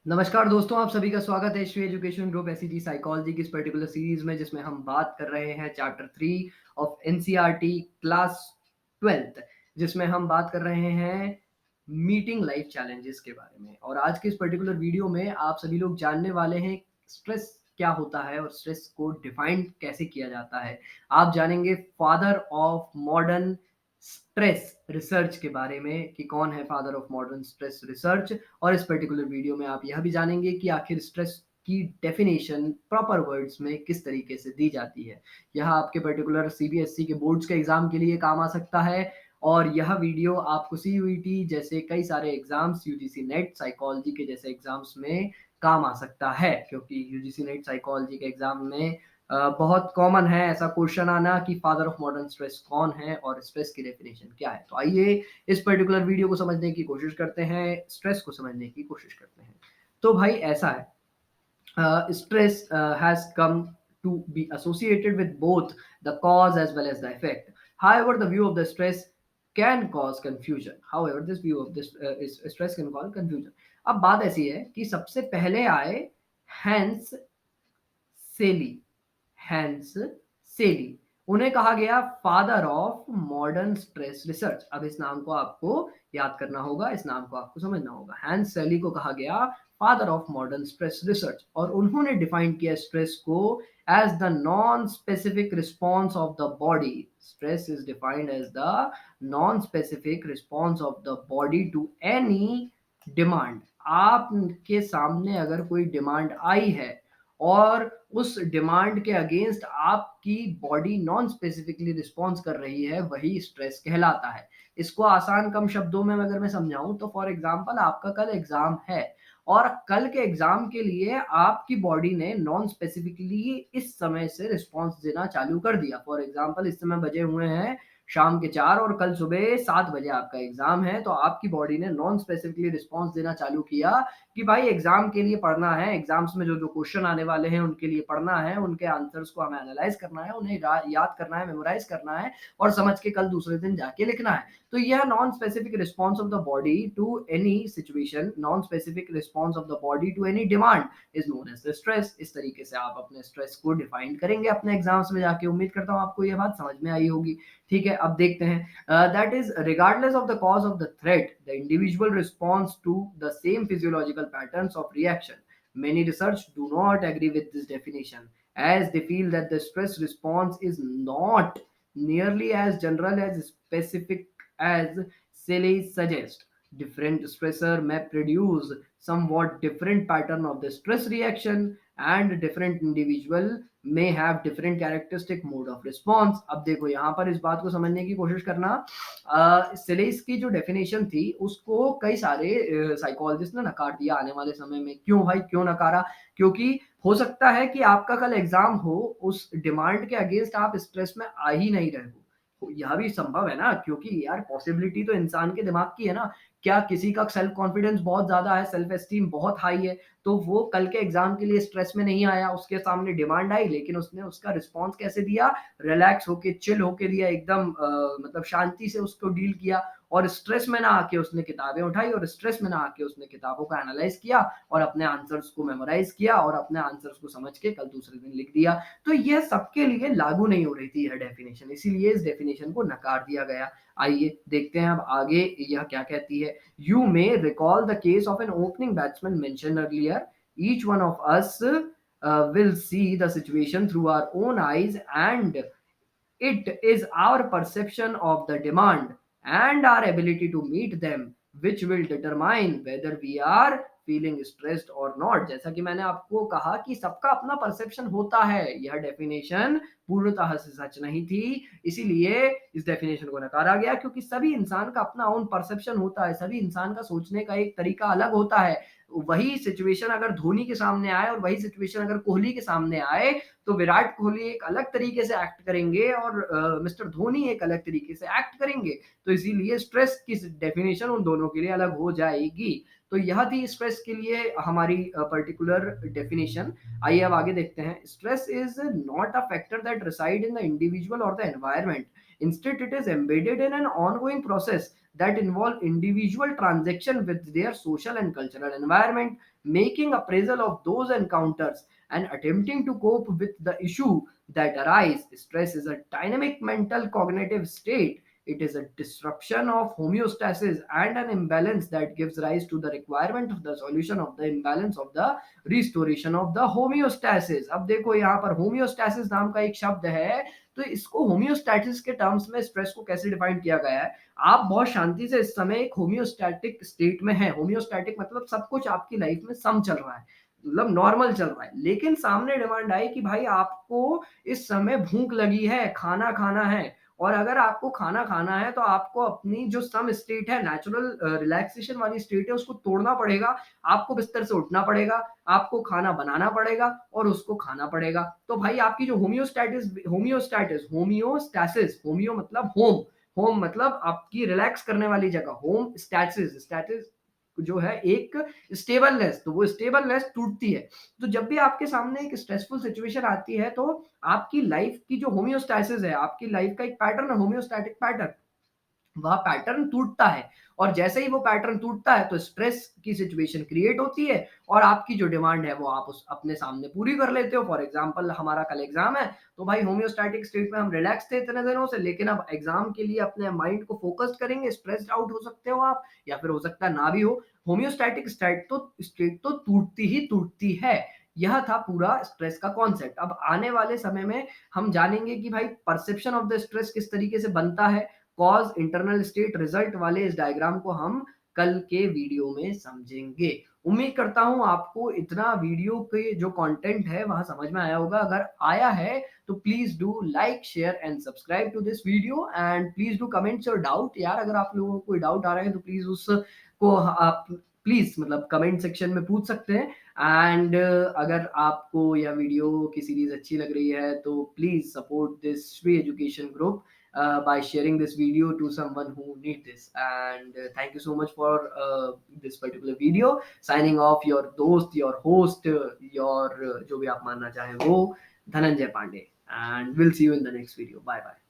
नमस्कार दोस्तों, आप सभी का स्वागत है Shri education group SEG psychology की इस पर्टिकुलर सीरीज में जिसमें हम बात कर रहे हैं chapter 3 of NCERT class 12th जिसमें हम बात कर रहे हैं मीटिंग लाइफ चैलेंजेस के बारे में। और आज के इस पर्टिकुलर वीडियो में आप सभी लोग जानने वाले हैं स्ट्रेस क्या होता है और स्ट्रेस को डिफाइन कैसे किया जाता है। आप जानेंगे father of modern stress research के बारे में कि कौन है father of modern stress research. और इस पर्टिकुलर वीडियो में आप यह भी जानेंगे कि आखिर स्ट्रेस की डेफिनेशन प्रॉपर वर्ड्स में किस तरीके से दी जाती है। यह आपके पर्टिकुलर सीबीएसई के बोर्ड्स के एग्जाम के लिए काम आ सकता है। और यह वीडियो आपको सीयूईटी जैसे कई सारे एग्जाम्स, यूजीसी नेट साइकोलॉजी के जैसे एग्जाम्स में काम आ सकता है, क्योंकि यूजीसी नेट साइकोलॉजी के एग्जाम में बहुत कॉमन है ऐसा क्वेश्चन आना कि फादर ऑफ मॉडर्न स्ट्रेस कौन है और स्ट्रेस की डेफिनेशन क्या है। तो आइए इस पर्टिकुलर वीडियो को समझने की कोशिश करते हैं, स्ट्रेस को समझने की कोशिश करते हैं। तो भाई ऐसा है, stress has come to be associated with both the cause as well as the effect. However, the view of the stress can cause confusion. However, this view of this stress can cause confusion. अब बात ऐसी है कि सबसे पहले आए hence सेली। Hence सेली उन्हें कहा गया father of modern stress research. अब इस नाम को आपको याद करना होगा, इस नाम को आपको समझना होगा। हैंस सेली को कहा गया father of modern stress research और उन्होंने डिफाइन किया स्ट्रेस को as the non specific response of the body. Stress is defined as the non specific response of the body to any demand. आपके सामने अगर कोई डिमांड आई है और उस डिमांड के अगेंस्ट आपकी बॉडी नॉन स्पेसिफिकली रिस्पॉन्स कर रही है, वही स्ट्रेस कहलाता है। इसको आसान कम शब्दों में अगर मैं समझाऊं तो फॉर एग्जांपल आपका कल एग्जाम है और कल के एग्जाम के लिए आपकी बॉडी ने नॉन स्पेसिफिकली इस समय से रिस्पॉन्स देना चालू कर दिया। फॉर एग्जांपल इस समय बजे हुए हैं शाम के 4 और कल सुबह 7 बजे आपका एग्जाम है, तो आपकी बॉडी ने नॉन स्पेसिफिकली रिस्पॉन्स देना चालू किया कि भाई एग्जाम के लिए पढ़ना है, एग्जाम्स में जो जो क्वेश्चन आने वाले हैं उनके लिए पढ़ना है, उनके आंसर्स को हमें एनालाइज करना है, उन्हें याद करना है, मेमोराइज करना है और समझ के कल दूसरे दिन जाके लिखना है। तो यह non specific response of the body to any situation, non specific response of the body to any demand is known as the stress. इस तरीके से आप अपने स्ट्रेस को डिफाइन करेंगे अपने एग्जाम्स में जाके। उम्मीद करता हूँ आपको यह बात समझ में आई होगी। ठीक है, अब देखते हैं। That is, regardless of the cause of the threat, the individual responds to the same physiological patterns of reaction. Many research do not agree with this definition, as they feel that the stress response is not nearly as general as specific as Seeley suggests. Different stressor may produce somewhat different pattern of the stress reaction, and different individual may have different characteristic mode of response. अब देखो यहाँ पर इस बात को समझने की कोशिश करना। सिलेस की जो डेफिनेशन थी उसको कई सारे साइकोलॉजिस्ट ने नकार दिया आने वाले समय में। क्यों भाई, क्यों नकारा? क्योंकि हो सकता है कि आपका कल एग्जाम हो, उस डिमांड के अगेंस्ट आप स्ट्रेस में आ ही नहीं रहे हो। यह भी संभव है ना, क्योंकि यार पॉसिबिलिटी तो इंसान के दिमाग की है ना। क्या किसी का सेल्फ कॉन्फिडेंस बहुत ज्यादा है, सेल्फ एस्टीम बहुत हाई है, तो वो कल के एग्जाम के लिए स्ट्रेस में नहीं आया। उसके सामने डिमांड आई लेकिन उसने उसका रिस्पॉन्स कैसे दिया? रिलैक्स होके, चिल होके दिया, एकदम मतलब शांति से उसको डील किया। और स्ट्रेस में ना आके उसने किताबें उठाई और स्ट्रेस में ना आके उसने किताबों का एनालाइज किया और अपने आंसर्स को मेमोराइज किया और अपने आंसर्स को समझ के कल दूसरे दिन लिख दिया। तो यह सबके लिए लागू नहीं हो रही थी यह डेफिनेशन, इसीलिए इस डेफिनेशन को नकार दिया गया। आइए देखते हैं अब आगे यह क्या कहती है। You may recall the case of an opening batsman mentioned earlier. Each one of us will see the situation through our own eyes, and it is our perception of the demand and our ability to meet them which will determine whether we are feeling stressed or not। जैसा कि मैंने आपको कहा कि सबका अपना perception होता है, यह डेफिनेशन पूर्णतः से सच नहीं थी, इसीलिए इस डेफिनेशन को नकारा गया। क्योंकि सभी इंसान का अपना ओन परसेप्शन होता है, सभी इंसान का सोचने का एक तरीका अलग होता है। वही सिचुएशन अगर धोनी के सामने आए और वही सिचुएशन अगर कोहली के सामने आए तो विराट कोहली एक अलग तरीके से एक्ट करेंगे और मिस्टर धोनी एक अलग तरीके से एक्ट करेंगे। तो इसीलिए स्ट्रेस की डेफिनेशन उन दोनों के लिए अलग हो जाएगी। तो यह थी स्ट्रेस के लिए हमारी पर्टिकुलर डेफिनेशन। आइए अब आगे देखते हैं। Stress is not a factor that reside in the individual और the environment. Instead, it is embedded in an ongoing process that involve individual transaction with their social and cultural environment, making appraisal of those encounters and attempting to cope with the issue that arise. Stress is a dynamic mental cognitive state. It is a disruption of homeostasis and an imbalance that gives rise to the requirement of the solution of the imbalance of the restoration of the homeostasis. अब देखो यहाँ पर homeostasis नाम का एक शब्द है, तो इसको होम्योस्टैटिस के टर्म्स में स्ट्रेस को कैसे डिफाइन किया गया है। आप बहुत शांति से इस समय एक होम्योस्टैटिक स्टेट में है। होम्योस्टैटिक मतलब सब कुछ आपकी लाइफ में सम चल रहा है, मतलब नॉर्मल चल रहा है, लेकिन सामने डिमांड आई कि भाई आपको इस समय भूख लगी है, खाना खाना है, और अगर आपको खाना खाना है तो आपको अपनी जो सम स्टेट है, नेचुरल रिलैक्सेशन वाली स्टेट है, उसको तोड़ना पड़ेगा। आपको बिस्तर से उठना पड़ेगा, आपको खाना बनाना पड़ेगा और उसको खाना पड़ेगा। तो भाई आपकी जो होम्योस्टैसिस, होम्यो मतलब होम, होम मतलब आपकी रिलैक्स करने वाली जगह, होम स्टैसिस, स्टैटिस जो है एक स्टेबलनेस, तो वो स्टेबलनेस टूटती है। तो जब भी आपके सामने एक स्ट्रेसफुल सिचुएशन आती है, तो आपकी लाइफ की जो होम्योस्टैसिस है, आपकी लाइफ का एक पैटर्न है, होम्योस्टैटिक पैटर्न, वह पैटर्न टूटता है। और जैसे ही वो पैटर्न टूटता है तो स्ट्रेस की सिचुएशन क्रिएट होती है और आपकी जो डिमांड है वो आप उस अपने सामने पूरी कर लेते हो। फॉर एग्जांपल हमारा कल एग्जाम है, तो भाई होम्योस्टैटिक स्टेट में हम रिलैक्स थे इतने दिनों से, लेकिन अब एग्जाम के लिए अपने माइंड को फोकस्ड करेंगे, स्ट्रेस्ड आउट हो सकते हो आप, या फिर हो सकता है ना भी हो। होम्योस्टैटिक स्टेट तो टूटती ही टूटती है। यह था पूरा स्ट्रेस का कॉन्सेप्ट। अब आने वाले समय में हम जानेंगे कि भाई परसेप्शन ऑफ द स्ट्रेस किस तरीके से बनता है, कॉज, इंटरनल स्टेट, रिजल्ट वाले इस डायग्राम को हम कल के वीडियो में समझेंगे। उम्मीद करता हूं आपको इतना वीडियो के जो कंटेंट है वहां समझ में आया होगा। अगर आया है तो please do like, share and subscribe to this video, and please do comments your doubt. यार अगर आप लोगों को कोई डाउट आ रहा है तो प्लीज उसको आप प्लीज मतलब कमेंट सेक्शन में पूछ सकते हैं। एंड अगर आपको यह वीडियो की सीरीज अच्छी लग रही है तो please support this Shri education group by sharing this video to someone who need this. And thank you so much for this particular video. Signing off, your dost, your host, your जो भी आप मानना चाहें वो, Dhananjay Pandey, and we'll see you in the next video. Bye bye.